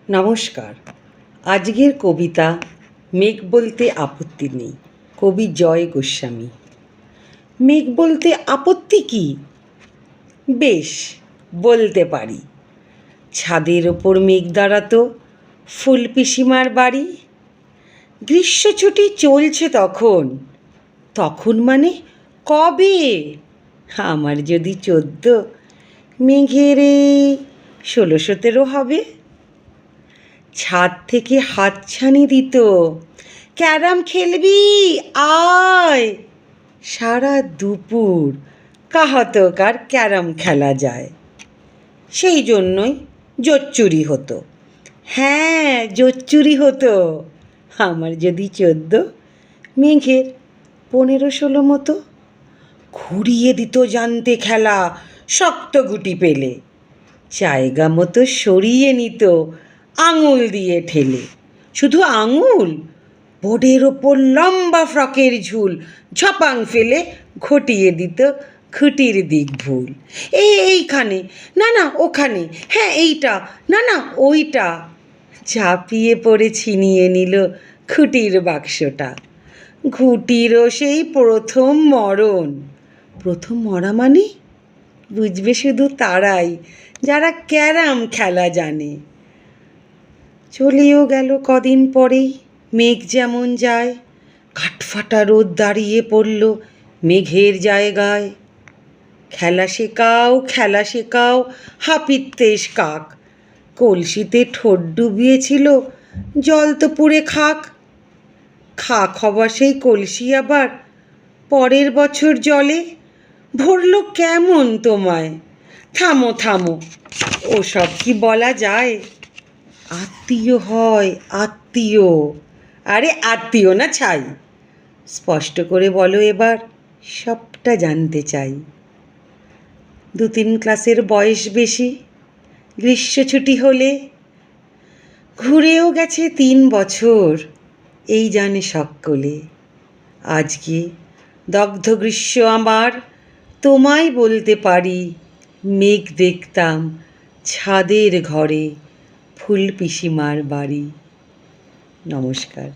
নমস্কার। আজকের কবিতা মেঘ বলতে আপত্তি নেই, কবি জয় গোস্বামী। মেঘ বলতে আপত্তি কি? বেশ, বলতে পারি। ছাদের ওপর মেঘ দাঁড়াতো ফুল পিসিমার বাড়ি। গ্রীষ্ম ছুটি চলছে তখন, তখন মানে কবে? আমার যদি 14, মেঘের 16-17 হবে। ছাদ থেকে হাতছানি দিত, ক্যারাম খেলবি আয়। সারা দুপুর কাহাতক আর ক্যারাম খেলা যায়। সেই জন্যই জোচ্চুরি হতো। হ্যাঁ, জোচ্চুরি হতো। আমার যদি 14, মেঘের 15-16 মতো। ঘুরিয়ে দিত জানতে খেলা শক্ত গুটি পেলে, জায়গা মতো সরিয়ে নিত আঙুল দিয়ে ঠেলে। শুধু আঙুল, বোর্ডের ওপর লম্বা ফ্রকের ঝুল ঝপাং ফেলে ঘটিয়ে দিত খুঁটির দিক ভুল। এইখানে, না না ওখানে, হ্যাঁ এইটা, না না ওইটা। ঝাঁপিয়ে পড়ে ছিনিয়ে নিল খুঁটির বাক্সটা। ঘুঁটিরও সেই প্রথম মরণ। প্রথম মরা মানে বুঝবে শুধু তারাই যারা ক্যারাম খেলা জানে। চলেও গেল কদিন পরেই মেঘ যেমন যায়। কাঠফাটা রোদ দাঁড়িয়ে পড়ল মেঘের জায়গায়। খেলা শেখাও, খেলা শেখাও হাপিত্যেশ কাক। কলসিতে ঠোঁট ডুবিয়েছিল জল তো পুড়ে খাক। খাক হওয়া সেই কলসি আবার পরের বছর জলে ভরল কেমন তোমায়? থামো থামো, ওসব কি বলা যায়? আত্মীয় হয়, আত্মীয়। আরে আত্মীয় না ছাই। স্পষ্ট করে বলো এবার, সবটা জানতে চাই। 2-3 ক্লাসের বয়স বেশি, গ্রীষ্ম ছুটি হলে। ঘুরেও গেছে 3 বছর, এই জানে সকলে। আজকে দগ্ধ গ্রীষ্ম আমার, তোমায় বলতে পারি মেঘ দেখতাম ছাদের ঘরে ফুল পিসিমার বাড়ি। নমস্কার।